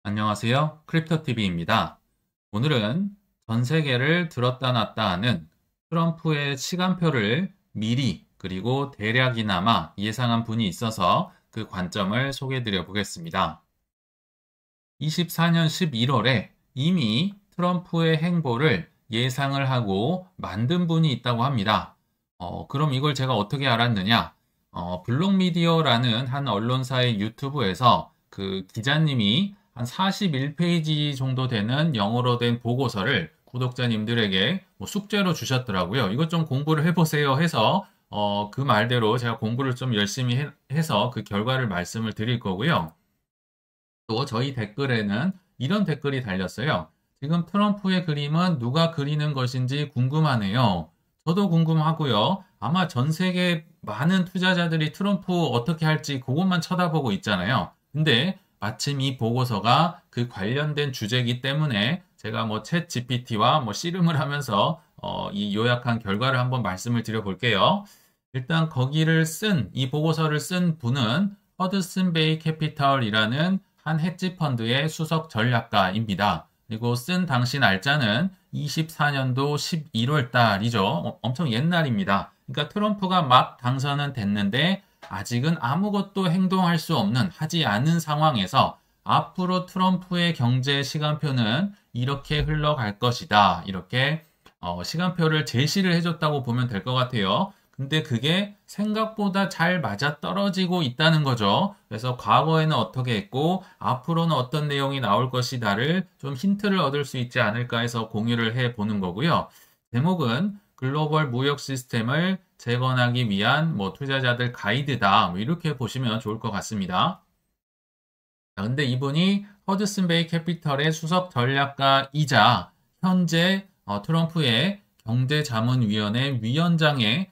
안녕하세요. 크립토TV입니다. 오늘은 전 세계를 들었다 놨다 하는 트럼프의 시간표를 미리 그리고 대략이나마 예상한 분이 있어서 그 관점을 소개해 드려 보겠습니다. 24년 11월에 이미 트럼프의 행보를 예상을 하고 만든 분이 있다고 합니다. 그럼 이걸 제가 어떻게 알았느냐? 블록미디어라는 한 언론사의 유튜브에서 그 기자님이 한 41페이지 정도 되는 영어로 된 보고서를 구독자님들에게 뭐 숙제로 주셨더라고요. 이것 좀 공부를 해보세요 해서 그 말대로 제가 공부를 좀 열심히 해서 그 결과를 말씀을 드릴 거고요. 또 저희 댓글에는 이런 댓글이 달렸어요. 지금 트럼프의 그림은 누가 그리는 것인지 궁금하네요. 저도 궁금하고요. 아마 전 세계 많은 투자자들이 트럼프 어떻게 할지 그것만 쳐다보고 있잖아요. 근데 마침 이 보고서가 그 관련된 주제이기 때문에 제가 뭐 챗 GPT와 뭐 씨름을 하면서 이 요약한 결과를 한번 말씀을 드려 볼게요. 일단 거기를 이 보고서를 쓴 분은 허드슨 베이 캐피털이라는 한 헤지 펀드의 수석 전략가입니다. 그리고 쓴 당시 날짜는 24년도 11월 달이죠. 엄청 옛날입니다. 그러니까 트럼프가 막 당선은 됐는데 아직은 아무것도 행동할 수 없는, 하지 않은 상황에서 앞으로 트럼프의 경제 시간표는 이렇게 흘러갈 것이다. 이렇게 시간표를 제시를 해줬다고 보면 될 것 같아요. 근데 그게 생각보다 잘 맞아 떨어지고 있다는 거죠. 그래서 과거에는 어떻게 했고 앞으로는 어떤 내용이 나올 것이다를 좀 힌트를 얻을 수 있지 않을까 해서 공유를 해 보는 거고요. 제목은 글로벌 무역 시스템을 재건하기 위한 뭐 투자자들 가이드다. 뭐 이렇게 보시면 좋을 것 같습니다. 근데 이분이 허드슨 베이 캐피털의 수석 전략가이자 현재 트럼프의 경제자문위원회 위원장에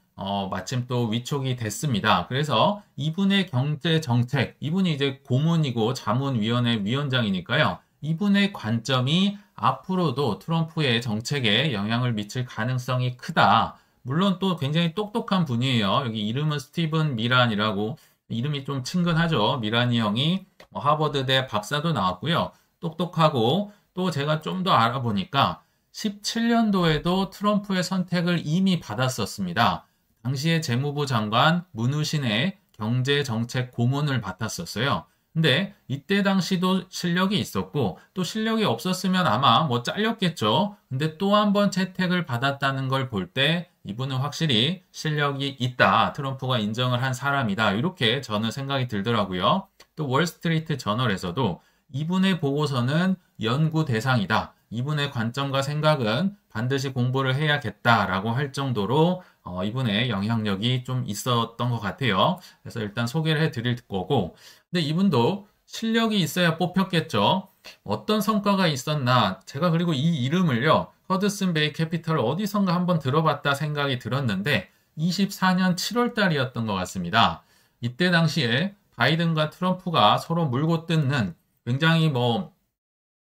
마침 또 위촉이 됐습니다. 그래서 이분의 경제 정책, 이분이 이제 고문이고 자문위원회 위원장이니까요. 이분의 관점이 앞으로도 트럼프의 정책에 영향을 미칠 가능성이 크다. 물론 또 굉장히 똑똑한 분이에요. 여기 이름은 스티븐 미란이라고 이름이 좀 친근하죠. 미란이 형이 하버드대 박사도 나왔고요. 똑똑하고 또 제가 좀 더 알아보니까 17년도에도 트럼프의 선택을 이미 받았었습니다. 당시에 재무부 장관 문우신의 경제정책 고문을 맡았었어요. 근데 이때 당시도 실력이 있었고 또 실력이 없었으면 아마 뭐 잘렸겠죠. 근데 또 한 번 채택을 받았다는 걸 볼 때 이분은 확실히 실력이 있다. 트럼프가 인정을 한 사람이다. 이렇게 저는 생각이 들더라고요. 또 월스트리트 저널에서도 이분의 보고서는 연구 대상이다. 이분의 관점과 생각은 반드시 공부를 해야겠다라고 할 정도로 이분의 영향력이 좀 있었던 것 같아요. 그래서 일단 소개를 해드릴 거고, 근데 이분도 실력이 있어야 뽑혔겠죠. 어떤 성과가 있었나? 제가 그리고 이 이름을요, 허드슨 베이 캐피털 어디선가 한번 들어봤다 생각이 들었는데, 24년 7월 달이었던 것 같습니다. 이때 당시에 바이든과 트럼프가 서로 물고 뜯는 굉장히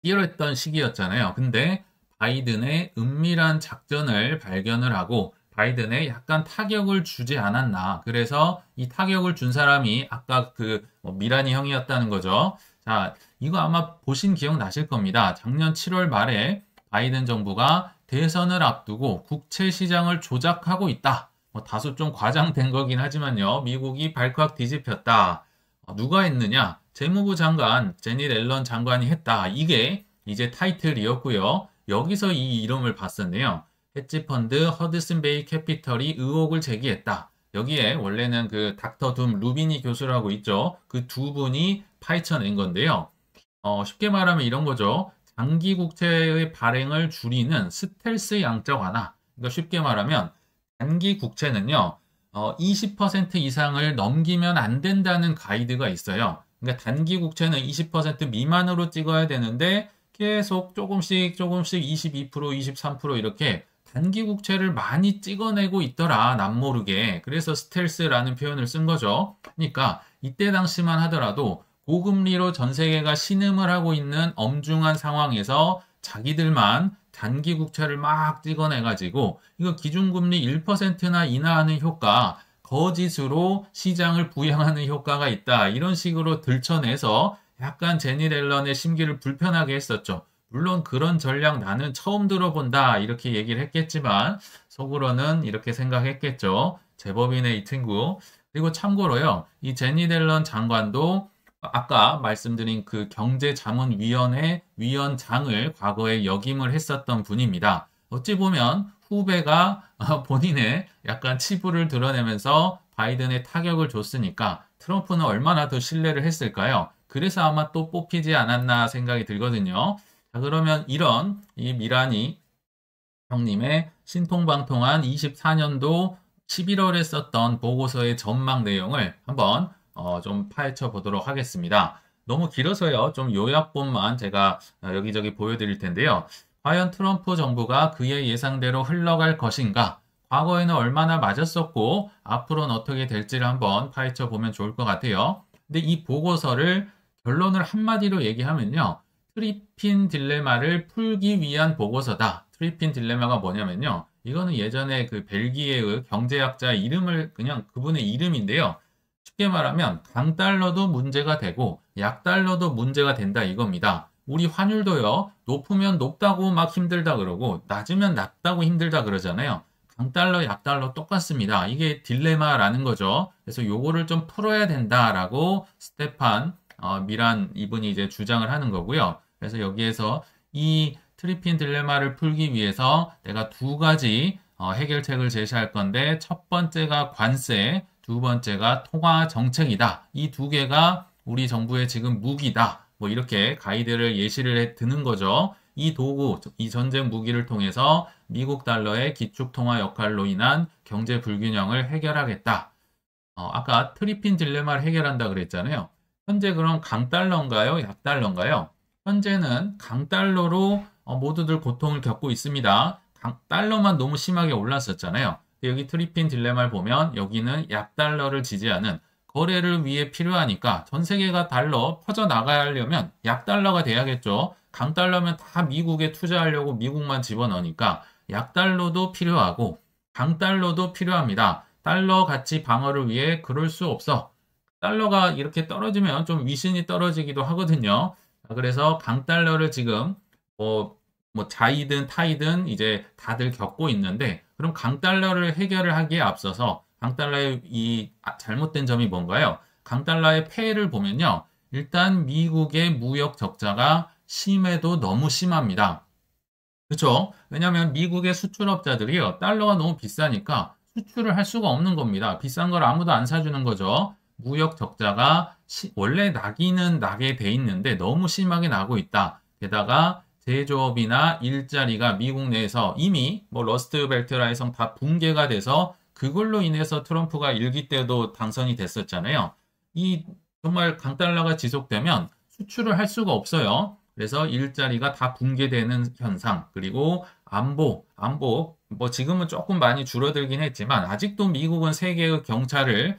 뛰어했던 시기였잖아요. 근데 바이든의 은밀한 작전을 발견을 하고 바이든에 약간 타격을 주지 않았나. 그래서 이 타격을 준 사람이 아까 미라니 형이었다는 거죠. 자, 이거 아마 보신 기억 나실 겁니다. 작년 7월 말에 바이든 정부가 대선을 앞두고 국채 시장을 조작하고 있다. 다소 좀 과장된 거긴 하지만요. 미국이 발칵 뒤집혔다. 누가 했느냐? 재무부 장관 제닛 앨런 장관이 했다. 이게 이제 타이틀이었고요. 여기서 이 이름을 봤었네요. 헤지펀드 허드슨 베이 캐피털이 의혹을 제기했다. 여기에 원래는 그 닥터 둠 루비니 교수라고 있죠. 그 두 분이 파헤쳐낸 건데요. 쉽게 말하면 이런 거죠. 장기 국채의 발행을 줄이는 스텔스 양적 완화. 그러니까 쉽게 말하면 단기 국채는요. 20% 이상을 넘기면 안 된다는 가이드가 있어요. 그러니까 단기 국채는 20% 미만으로 찍어야 되는데 계속 조금씩 22%, 23% 이렇게 단기 국채를 많이 찍어내고 있더라. 남모르게. 그래서 스텔스라는 표현을 쓴 거죠. 그러니까 이때 당시만 하더라도 고금리로 전 세계가 신음을 하고 있는 엄중한 상황에서 자기들만 단기 국채를 막 찍어내가지고 이거 기준금리 1%나 인하하는 효과, 거짓으로 시장을 부양하는 효과가 있다. 이런 식으로 들춰내서 약간 제니 렐런의 심기를 불편하게 했었죠. 물론 그런 전략 나는 처음 들어본다 이렇게 얘기를 했겠지만 속으로는 이렇게 생각했겠죠. 제법이네 이 친구. 그리고 참고로요. 이 제니 렐런 장관도 아까 말씀드린 그 경제자문위원회 위원장을 과거에 역임을 했었던 분입니다. 어찌 보면 후배가 본인의 약간 치부를 드러내면서 바이든에 타격을 줬으니까 트럼프는 얼마나 더 신뢰를 했을까요? 그래서 아마 또 뽑히지 않았나 생각이 들거든요. 자, 그러면 이런 이 미라니 형님의 신통방통한 24년도 11월에 썼던 보고서의 전망 내용을 한번 좀 파헤쳐 보도록 하겠습니다. 너무 길어서요. 좀 요약본만 제가 여기저기 보여드릴 텐데요. 과연 트럼프 정부가 그의 예상대로 흘러갈 것인가? 과거에는 얼마나 맞았었고 앞으로는 어떻게 될지를 한번 파헤쳐 보면 좋을 것 같아요. 근데 이 보고서를 결론을 한마디로 얘기하면요. 트리핀 딜레마를 풀기 위한 보고서다. 트리핀 딜레마가 뭐냐면요. 이거는 예전에 그 벨기에의 경제학자 이름을 그냥 그분의 이름인데요. 쉽게 말하면 강달러도 문제가 되고 약달러도 문제가 된다 이겁니다. 우리 환율도요. 높으면 높다고 막 힘들다 그러고 낮으면 낮다고 힘들다 그러잖아요. 강달러, 약달러 똑같습니다. 이게 딜레마라는 거죠. 그래서 요거를 좀 풀어야 된다라고 스테판 미란 이분이 이제 주장을 하는 거고요. 그래서 여기에서 이 트리핀 딜레마를 풀기 위해서 내가 두 가지 해결책을 제시할 건데 첫 번째가 관세, 두 번째가 통화 정책이다. 이 두 개가 우리 정부의 지금 무기다. 뭐 이렇게 가이드를 예시를 드는 거죠. 이 도구, 이 전쟁 무기를 통해서 미국 달러의 기축 통화 역할로 인한 경제 불균형을 해결하겠다. 아까 트리핀 딜레마를 해결한다 그랬잖아요. 현재 그럼 강달러인가요? 약달러인가요? 현재는 강달러로 모두들 고통을 겪고 있습니다. 달러만 너무 심하게 올랐었잖아요. 여기 트리핀 딜레마를 보면 여기는 약달러를 지지하는 거래를 위해 필요하니까 전 세계가 달러 퍼져나가려면 약달러가 돼야겠죠. 강달러면 다 미국에 투자하려고 미국만 집어넣으니까 약달러도 필요하고 강달러도 필요합니다. 달러 가치 방어를 위해 그럴 수 없어. 달러가 이렇게 떨어지면 좀 위신이 떨어지기도 하거든요. 그래서 강달러를 지금 뭐 자이든 타이든 이제 다들 겪고 있는데 그럼 강달러를 해결을 하기에 앞서서 강달러의 이 잘못된 점이 뭔가요? 강달러의 폐해를 보면요. 일단 미국의 무역 적자가 심해도 너무 심합니다. 그렇죠? 왜냐하면 미국의 수출업자들이요. 달러가 너무 비싸니까 수출을 할 수가 없는 겁니다. 비싼 걸 아무도 안 사주는 거죠. 무역 적자가 원래 나기는 나게 돼 있는데 너무 심하게 나고 있다. 게다가 제조업이나 일자리가 미국 내에서 이미 뭐 러스트벨트라 해서 다 붕괴가 돼서 그걸로 인해서 트럼프가 일기 때도 당선이 됐었잖아요. 이 정말 강달러가 지속되면 수출을 할 수가 없어요. 그래서 일자리가 다 붕괴되는 현상, 그리고 안보, 뭐 지금은 조금 많이 줄어들긴 했지만 아직도 미국은 세계의 경찰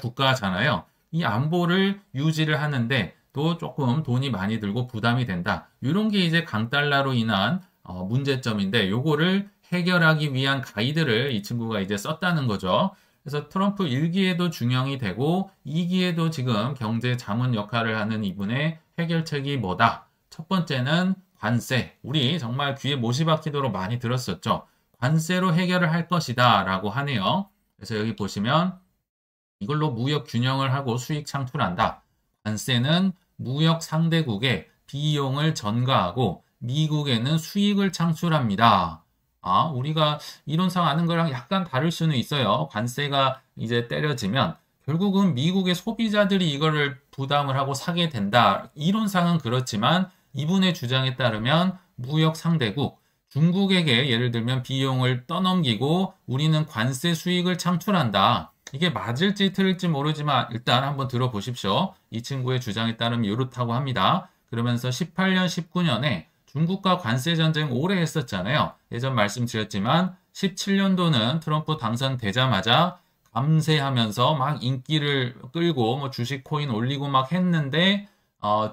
국가잖아요. 이 안보를 유지를 하는데 또 조금 돈이 많이 들고 부담이 된다. 이런 게 이제 강달러로 인한 문제점인데 요거를 해결하기 위한 가이드를 이 친구가 이제 썼다는 거죠. 그래서 트럼프 1기에도 중용이 되고 2기에도 지금 경제 자문 역할을 하는 이분의 해결책이 뭐다? 첫 번째는 관세. 우리 정말 귀에 못이 박히도록 많이 들었었죠. 관세로 해결을 할 것이다 라고 하네요. 그래서 여기 보시면 이걸로 무역 균형을 하고 수익 창출한다. 관세는 무역 상대국에 비용을 전가하고 미국에는 수익을 창출합니다. 우리가 이론상 아는 거랑 약간 다를 수는 있어요. 관세가 이제 때려지면 결국은 미국의 소비자들이 이거를 부담을 하고 사게 된다. 이론상은 그렇지만 이분의 주장에 따르면 무역 상대국, 중국에게 예를 들면 비용을 떠넘기고 우리는 관세 수익을 창출한다. 이게 맞을지 틀릴지 모르지만 일단 한번 들어보십시오. 이 친구의 주장에 따르면 이렇다고 합니다. 그러면서 18년, 19년에 중국과 관세 전쟁 오래 했었잖아요. 예전 말씀드렸지만 17년도는 트럼프 당선되자마자 감세하면서 막 인기를 끌고 뭐 주식 코인 올리고 막 했는데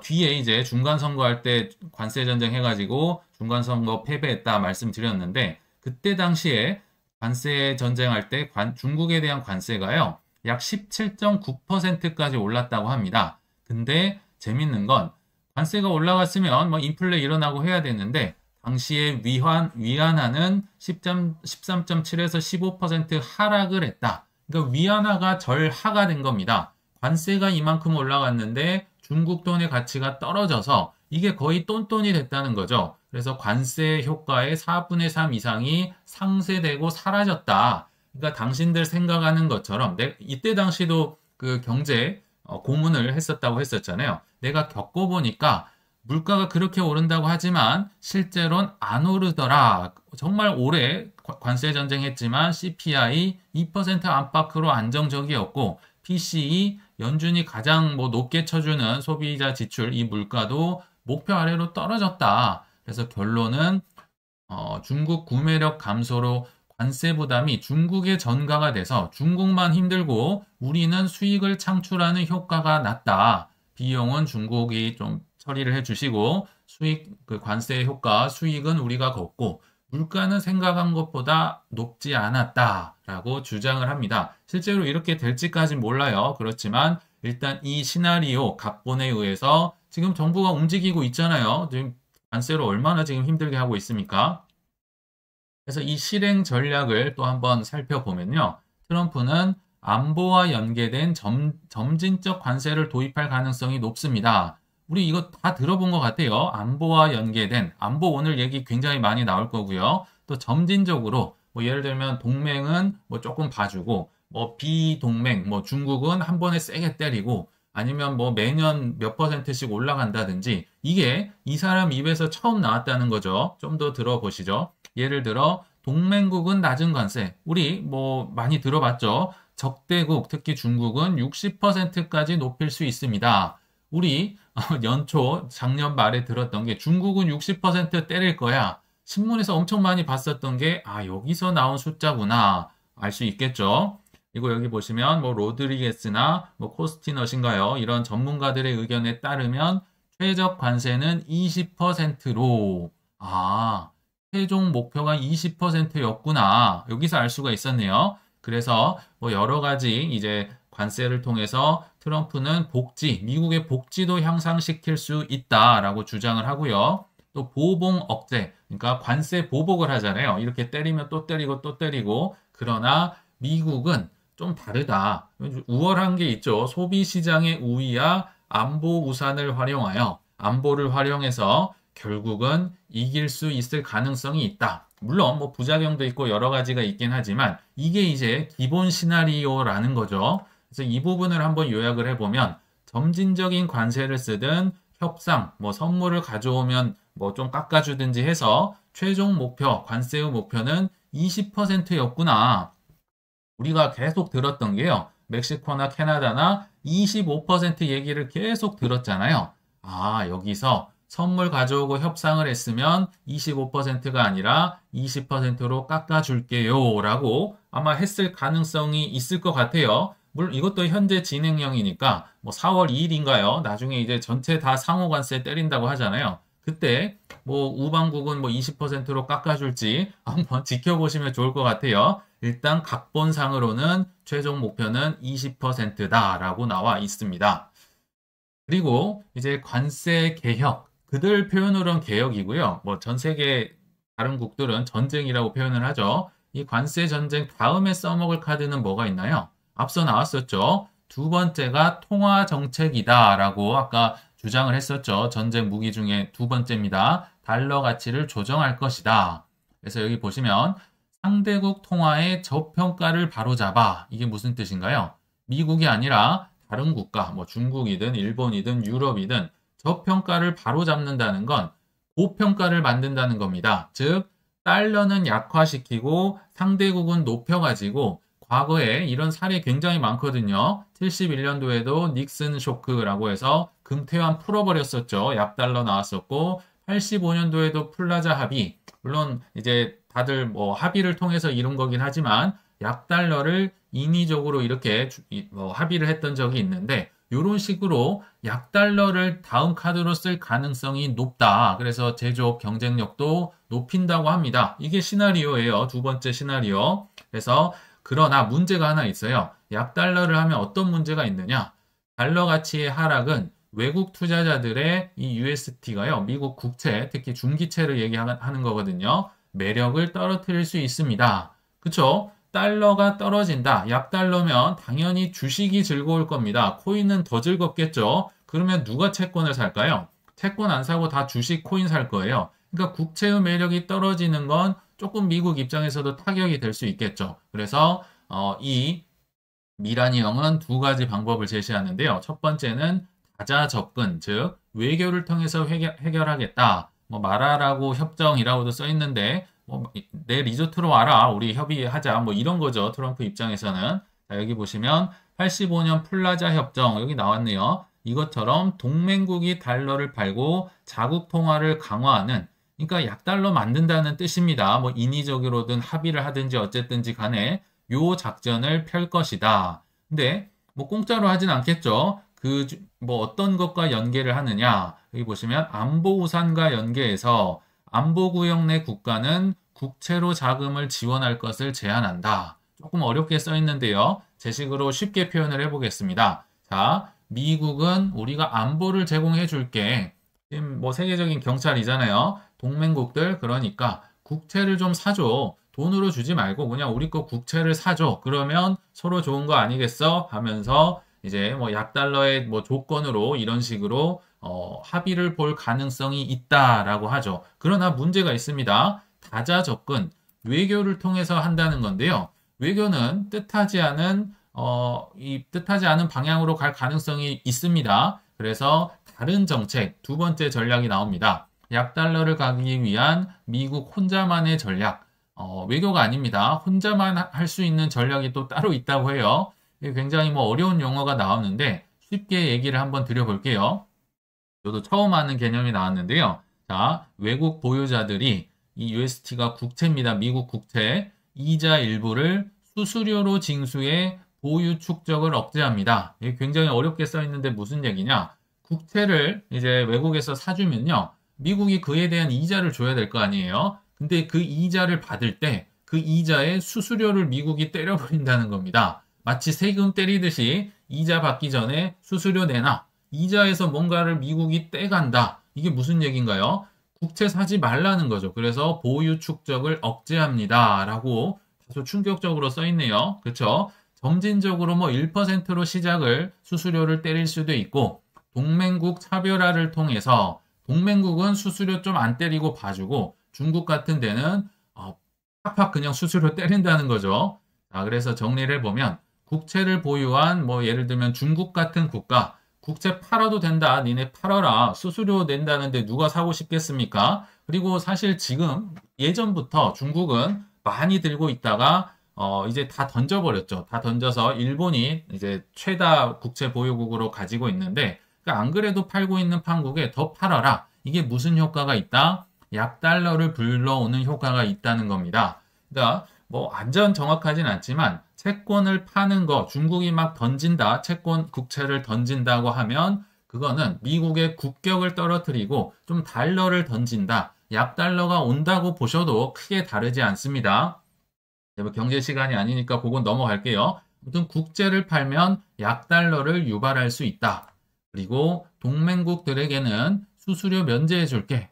뒤에 이제 중간선거할 때 관세 전쟁 해가지고 중간선거 패배했다 말씀드렸는데 그때 당시에 관세 전쟁할 때 중국에 대한 관세가요 약 17.9%까지 올랐다고 합니다. 근데 재밌는 건 관세가 올라갔으면 뭐 인플레 일어나고 해야 되는데 당시에 위안화는 13.7에서 15% 하락을 했다. 그러니까 위안화가 절하가 된 겁니다. 관세가 이만큼 올라갔는데 중국 돈의 가치가 떨어져서 이게 거의 똔똔이 됐다는 거죠. 그래서 관세 효과의 4분의 3 이상이 상쇄되고 사라졌다. 그러니까 당신들 생각하는 것처럼 이때 당시도 그 경제 고문을 했었다고 했었잖아요. 내가 겪어보니까 물가가 그렇게 오른다고 하지만 실제로는 안 오르더라. 정말 오래 관세 전쟁했지만 CPI 2% 안팎으로 안정적이었고 PCE 연준이 가장 높게 쳐주는 소비자 지출 이 물가도 목표 아래로 떨어졌다. 그래서 결론은 중국 구매력 감소로 관세 부담이 중국의 전가가 돼서 중국만 힘들고 우리는 수익을 창출하는 효과가 낮다. 비용은 중국이 좀 처리를 해주시고 그 관세 효과 수익은 우리가 걷고 물가는 생각한 것보다 높지 않았다라고 주장을 합니다. 실제로 이렇게 될지까진 몰라요. 그렇지만 일단 이 시나리오 각본에 의해서 지금 정부가 움직이고 있잖아요. 지금 관세로 얼마나 지금 힘들게 하고 있습니까? 그래서 이 실행 전략을 또 한번 살펴보면요. 트럼프는 안보와 연계된 점진적 관세를 도입할 가능성이 높습니다. 우리 이거 다 들어본 것 같아요. 안보와 연계된, 안보 오늘 얘기 굉장히 많이 나올 거고요. 또 점진적으로, 예를 들면 동맹은 조금 봐주고, 비동맹, 중국은 한 번에 세게 때리고, 아니면 매년 몇 %씩 올라간다든지, 이게 이 사람 입에서 처음 나왔다는 거죠. 좀 더 들어보시죠. 예를 들어, 동맹국은 낮은 관세. 우리 많이 들어봤죠. 적대국, 특히 중국은 60%까지 높일 수 있습니다. 우리 연초 작년 말에 들었던 게 중국은 60% 때릴 거야. 신문에서 엄청 많이 봤었던 게 여기서 나온 숫자구나 알 수 있겠죠. 그리고 여기 보시면 로드리게스나 코스티넛인가요? 이런 전문가들의 의견에 따르면 최적 관세는 20%로 최종 목표가 20%였구나. 여기서 알 수가 있었네요. 그래서 여러 가지 이제 관세를 통해서 트럼프는 미국의 복지도 향상시킬 수 있다라고 주장을 하고요. 또 보복 억제, 그러니까 관세 보복을 하잖아요. 이렇게 때리면 또 때리고 또 때리고. 그러나 미국은 좀 다르다. 우월한 게 있죠. 소비시장의 우위와 안보 우산을 활용하여 안보를 활용해서 결국은 이길 수 있을 가능성이 있다. 물론 부작용도 있고 여러 가지가 있긴 하지만 이게 이제 기본 시나리오라는 거죠. 그래서 이 부분을 한번 요약을 해보면 점진적인 관세를 쓰든 협상, 선물을 가져오면 좀 깎아주든지 해서 최종 목표, 관세의 목표는 20%였구나. 우리가 계속 들었던 게요. 멕시코나 캐나다나 25% 얘기를 계속 들었잖아요. 여기서 선물 가져오고 협상을 했으면 25%가 아니라 20%로 깎아줄게요 라고 아마 했을 가능성이 있을 것 같아요. 물론 이것도 현재 진행형이니까 4월 2일인가요? 나중에 이제 전체 다 상호관세 때린다고 하잖아요. 그때 우방국은 20%로 깎아줄지 한번 지켜보시면 좋을 것 같아요. 일단 각본상으로는 최종 목표는 20%다라고 나와 있습니다. 그리고 이제 관세 개혁, 그들 표현으로는 개혁이고요. 전 세계 다른 국들은 전쟁이라고 표현을 하죠. 이 관세 전쟁 다음에 써먹을 카드는 뭐가 있나요? 앞서 나왔었죠. 두 번째가 통화 정책이다라고 아까 주장을 했었죠. 전쟁 무기 중에 두 번째입니다. 달러 가치를 조정할 것이다. 그래서 여기 보시면 상대국 통화의 저평가를 바로잡아. 이게 무슨 뜻인가요? 미국이 아니라 다른 국가, 중국이든 일본이든 유럽이든 저평가를 바로잡는다는 건 고평가를 만든다는 겁니다. 즉 달러는 약화시키고 상대국은 높여가지고 과거에 이런 사례 굉장히 많거든요. 71년도에도 닉슨 쇼크라고 해서 금태환 풀어버렸었죠. 약달러 나왔었고 85년도에도 플라자 합의, 물론 이제 다들 합의를 통해서 이룬 거긴 하지만 약달러를 인위적으로 이렇게 합의를 했던 적이 있는데 이런 식으로 약달러를 다음 카드로 쓸 가능성이 높다. 그래서 제조업 경쟁력도 높인다고 합니다. 이게 시나리오예요. 두 번째 시나리오. 그래서 그러나 문제가 하나 있어요. 약달러를 하면 어떤 문제가 있느냐? 달러 가치의 하락은 외국 투자자들의 이 UST가요, 미국 국채, 특히 중기채를 얘기하는 거거든요. 매력을 떨어뜨릴 수 있습니다. 그쵸? 달러가 떨어진다. 약달러면 당연히 주식이 즐거울 겁니다. 코인은 더 즐겁겠죠? 그러면 누가 채권을 살까요? 채권 안 사고 다 주식, 코인 살 거예요. 그러니까 국채의 매력이 떨어지는 건 조금 미국 입장에서도 타격이 될 수 있겠죠. 그래서 이 미란이 형은 두 가지 방법을 제시하는데요. 첫 번째는 다자 접근, 즉 외교를 통해서 해결하겠다. 뭐 말하라고 협정이라고도 써 있는데 뭐 내 리조트로 와라. 우리 협의하자. 뭐 이런 거죠. 트럼프 입장에서는. 자, 여기 보시면 85년 플라자 협정 여기 나왔네요. 이것처럼 동맹국이 달러를 팔고 자국 통화를 강화하는 그러니까 약달러 만든다는 뜻입니다. 뭐 인위적으로든 합의를 하든지 어쨌든지 간에 요 작전을 펼 것이다. 근데 뭐 공짜로 하진 않겠죠. 뭐 어떤 것과 연계를 하느냐. 여기 보시면 안보 우산과 연계해서 안보구역 내 국가는 국채로 자금을 지원할 것을 제한한다. 조금 어렵게 써 있는데요. 제 식으로 쉽게 표현을 해보겠습니다. 자, 미국은 우리가 안보를 제공해 줄게. 지금 뭐 세계적인 경찰이잖아요. 동맹국들 그러니까 국채를 좀 사줘. 돈으로 주지 말고 그냥 우리 거 국채를 사줘. 그러면 서로 좋은 거 아니겠어? 하면서 이제 뭐 약달러의 뭐 조건으로 이런 식으로 합의를 볼 가능성이 있다라고 하죠. 그러나 문제가 있습니다. 다자 접근, 외교를 통해서 한다는 건데요. 외교는 뜻하지 않은 방향으로 갈 가능성이 있습니다. 그래서 다른 정책, 두 번째 전략이 나옵니다. 약달러를 가기 위한 미국 혼자만의 전략. 외교가 아닙니다. 혼자만 할 수 있는 전략이 또 따로 있다고 해요. 굉장히 뭐 어려운 용어가 나오는데 쉽게 얘기를 한번 드려볼게요. 저도 처음 하는 개념이 나왔는데요. 자, 외국 보유자들이 이 UST가 국채입니다. 미국 국채. 이자 일부를 수수료로 징수해 보유 축적을 억제합니다. 이게 굉장히 어렵게 써 있는데 무슨 얘기냐? 국채를 이제 외국에서 사주면요. 미국이 그에 대한 이자를 줘야 될 거 아니에요. 근데 그 이자를 받을 때 그 이자의 수수료를 미국이 때려버린다는 겁니다. 마치 세금 때리듯이 이자 받기 전에 수수료 내놔. 이자에서 뭔가를 미국이 떼간다. 이게 무슨 얘기인가요? 국채 사지 말라는 거죠. 그래서 보유 축적을 억제합니다. 라고 다소 충격적으로 써 있네요. 그렇죠? 점진적으로 뭐 1%로 시작을 수수료를 때릴 수도 있고 동맹국 차별화를 통해서 동맹국은 수수료 좀 안 때리고 봐주고 중국 같은 데는 팍팍 그냥 수수료 때린다는 거죠. 자, 그래서 정리를 해보면 국채를 보유한 뭐 예를 들면 중국 같은 국가 국채 팔아도 된다. 니네 팔아라. 수수료 낸다는데 누가 사고 싶겠습니까? 그리고 사실 지금 예전부터 중국은 많이 들고 있다가 이제 다 던져버렸죠. 다 던져서 일본이 이제 최다 국채 보유국으로 가지고 있는데 그러니까 안 그래도 팔고 있는 판국에 더 팔아라. 이게 무슨 효과가 있다? 약달러를 불러오는 효과가 있다는 겁니다. 그러니까 뭐 완전 정확하진 않지만 채권을 파는 거 중국이 막 던진다. 채권 국채를 던진다고 하면 그거는 미국의 국격을 떨어뜨리고 좀 달러를 던진다. 약달러가 온다고 보셔도 크게 다르지 않습니다. 경제 시간이 아니니까 그건 넘어갈게요. 아무튼 국채를 팔면 약달러를 유발할 수 있다. 그리고 동맹국들에게는 수수료 면제해 줄게.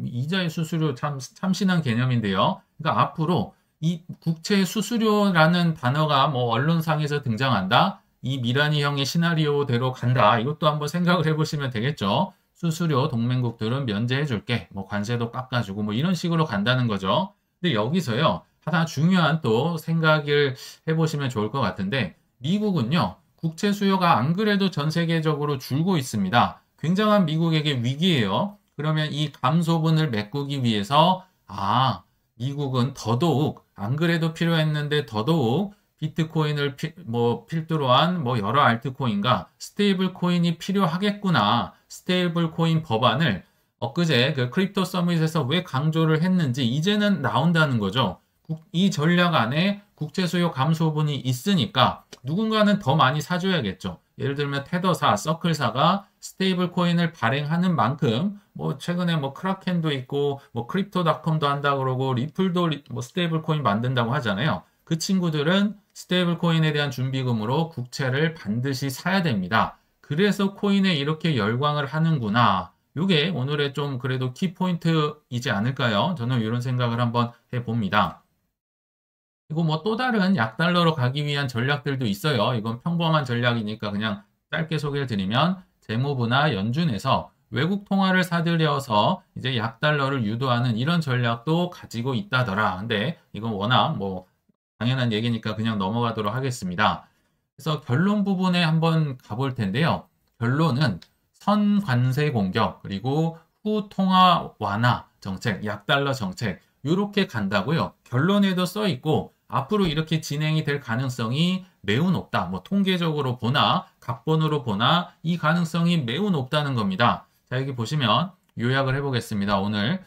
이자의 수수료 참 참신한 개념인데요. 그러니까 앞으로 이 국채 수수료라는 단어가 뭐 언론상에서 등장한다. 이 미라니 형의 시나리오대로 간다. 이것도 한번 생각을 해보시면 되겠죠. 수수료 동맹국들은 면제해 줄게. 뭐 관세도 깎아주고 뭐 이런 식으로 간다는 거죠. 근데 여기서요. 하나 중요한 또 생각을 해보시면 좋을 것 같은데 미국은요. 국채 수요가 안 그래도 전 세계적으로 줄고 있습니다. 굉장한 미국에게 위기예요. 그러면 이 감소분을 메꾸기 위해서 미국은 더더욱 안 그래도 필요했는데 더더욱 비트코인을 필두로 한 뭐 여러 알트코인과 스테이블 코인이 필요하겠구나. 스테이블 코인 법안을 엊그제 그 크립토 서밋에서 왜 강조를 했는지 이제는 나온다는 거죠. 이 전략 안에 국채 수요 감소분이 있으니까 누군가는 더 많이 사줘야겠죠. 예를 들면 테더사, 서클사가 스테이블 코인을 발행하는 만큼 뭐 최근에 뭐 크라켄도 있고 뭐 크립토닷컴도 한다 그러고 리플도 뭐 스테이블 코인 만든다고 하잖아요. 그 친구들은 스테이블 코인에 대한 준비금으로 국채를 반드시 사야 됩니다. 그래서 코인에 이렇게 열광을 하는구나. 이게 오늘의 좀 그래도 키포인트이지 않을까요? 저는 이런 생각을 한번 해봅니다. 그리고 뭐 또 다른 약달러로 가기 위한 전략들도 있어요. 이건 평범한 전략이니까 그냥 짧게 소개를 드리면 재무부나 연준에서 외국 통화를 사들여서 이제 약달러를 유도하는 이런 전략도 가지고 있다더라. 근데 이건 워낙 뭐 당연한 얘기니까 그냥 넘어가도록 하겠습니다. 그래서 결론 부분에 한번 가볼 텐데요. 결론은 선관세 공격 그리고 후 통화 완화 정책, 약달러 정책 이렇게 간다고요. 결론에도 써 있고 앞으로 이렇게 진행이 될 가능성이 매우 높다. 뭐 통계적으로 보나 각본으로 보나 이 가능성이 매우 높다는 겁니다. 자, 여기 보시면 요약을 해보겠습니다. 오늘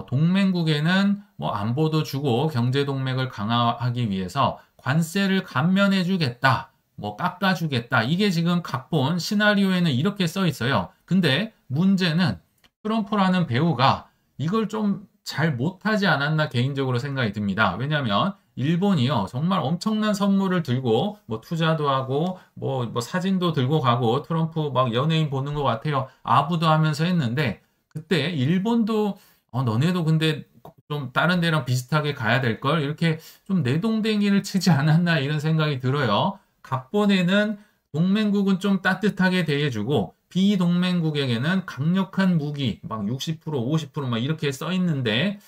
동맹국에는 뭐 안보도 주고 경제 동맹을 강화하기 위해서 관세를 감면해 주겠다. 뭐 깎아주겠다. 이게 지금 각본 시나리오에는 이렇게 써 있어요. 근데 문제는 트럼프라는 배우가 이걸 좀 잘 못하지 않았나 개인적으로 생각이 듭니다. 왜냐하면 일본이요 정말 엄청난 선물을 들고 뭐 투자도 하고 뭐 사진도 들고 가고 트럼프 막 연예인 보는 것 같아요. 아부도 하면서 했는데 그때 일본도 너네도 근데 좀 다른 데랑 비슷하게 가야 될 걸 이렇게 좀 내동댕이를 치지 않았나 이런 생각이 들어요. 각본에는 동맹국은 좀 따뜻하게 대해주고 비동맹국에게는 강력한 무기 막 60%, 50%막 이렇게 써 있는데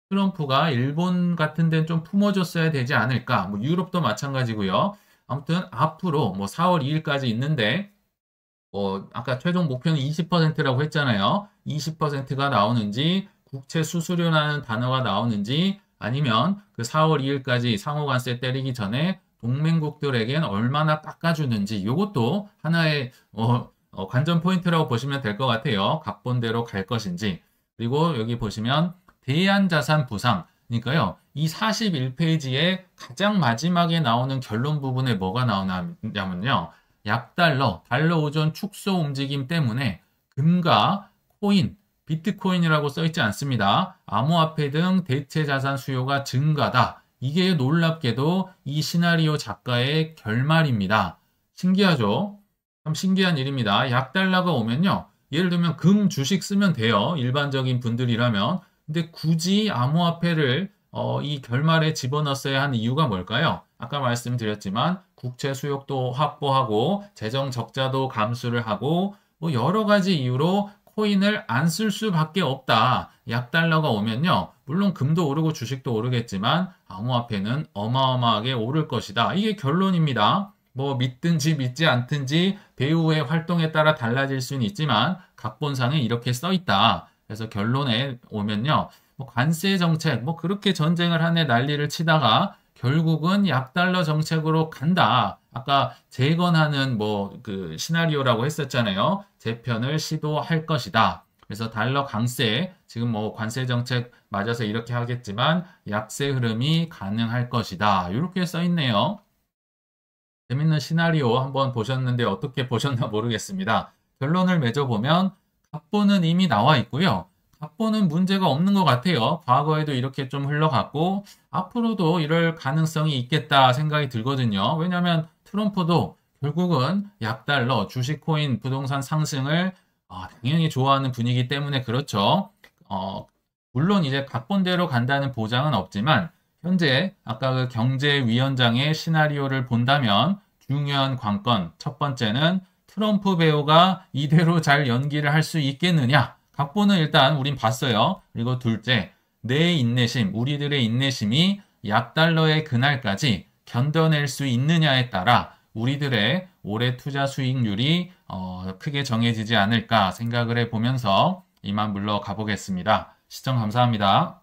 트럼프가 일본 같은 데는 좀 품어줬어야 되지 않을까. 뭐 유럽도 마찬가지고요. 아무튼 앞으로 뭐 4월 2일까지 있는데 아까 최종 목표는 20%라고 했잖아요. 20%가 나오는지 국채 수수료라는 단어가 나오는지 아니면 그 4월 2일까지 상호관세 때리기 전에 동맹국들에겐 얼마나 깎아주는지 이것도 하나의 관전 포인트라고 보시면 될 것 같아요. 각본대로 갈 것인지. 그리고 여기 보시면 대안자산 부상. 그러니까요. 이 41페이지에 가장 마지막에 나오는 결론 부분에 뭐가 나오냐면요. 약달러, 달러 의존 축소 움직임 때문에 금과 코인, 비트코인이라고 써있지 않습니다. 암호화폐 등 대체 자산 수요가 증가다. 이게 놀랍게도 이 시나리오 작가의 결말입니다. 신기하죠? 참 신기한 일입니다. 약달러가 오면요. 예를 들면 금 주식 쓰면 돼요. 일반적인 분들이라면. 근데 굳이 암호화폐를 이 결말에 집어넣었어야 하는 이유가 뭘까요? 아까 말씀드렸지만 국채 수요도 확보하고 재정 적자도 감수를 하고 뭐 여러 가지 이유로 코인을 안 쓸 수밖에 없다. 약달러가 오면요. 물론 금도 오르고 주식도 오르겠지만 암호화폐는 어마어마하게 오를 것이다. 이게 결론입니다. 뭐 믿든지 믿지 않든지 배우의 활동에 따라 달라질 수는 있지만 각본상에 이렇게 써 있다. 그래서 결론에 오면요. 뭐 관세 정책, 뭐 그렇게 전쟁을 하네 난리를 치다가 결국은 약달러 정책으로 간다. 아까 재건하는 뭐 그 시나리오라고 했었잖아요. 재편을 시도할 것이다. 그래서 달러 강세, 지금 뭐 관세 정책 맞아서 이렇게 하겠지만 약세 흐름이 가능할 것이다. 이렇게 써 있네요. 재밌는 시나리오 한번 보셨는데 어떻게 보셨나 모르겠습니다. 결론을 맺어보면 각본은 이미 나와 있고요. 각본은 문제가 없는 것 같아요. 과거에도 이렇게 좀 흘러갔고 앞으로도 이럴 가능성이 있겠다 생각이 들거든요. 왜냐하면 트럼프도 결국은 약달러, 주식, 코인, 부동산 상승을 당연히 좋아하는 분위기 때문에 그렇죠. 물론 이제 각본대로 간다는 보장은 없지만 현재 아까 그 경제위원장의 시나리오를 본다면 중요한 관건 첫 번째는 트럼프 배우가 이대로 잘 연기를 할 수 있겠느냐. 각본은 일단 우린 봤어요. 그리고 둘째, 내 인내심, 우리들의 인내심이 약달러의 그날까지 견뎌낼 수 있느냐에 따라 우리들의 올해 투자 수익률이 크게 정해지지 않을까 생각을 해보면서 이만 물러가 보겠습니다. 시청 감사합니다.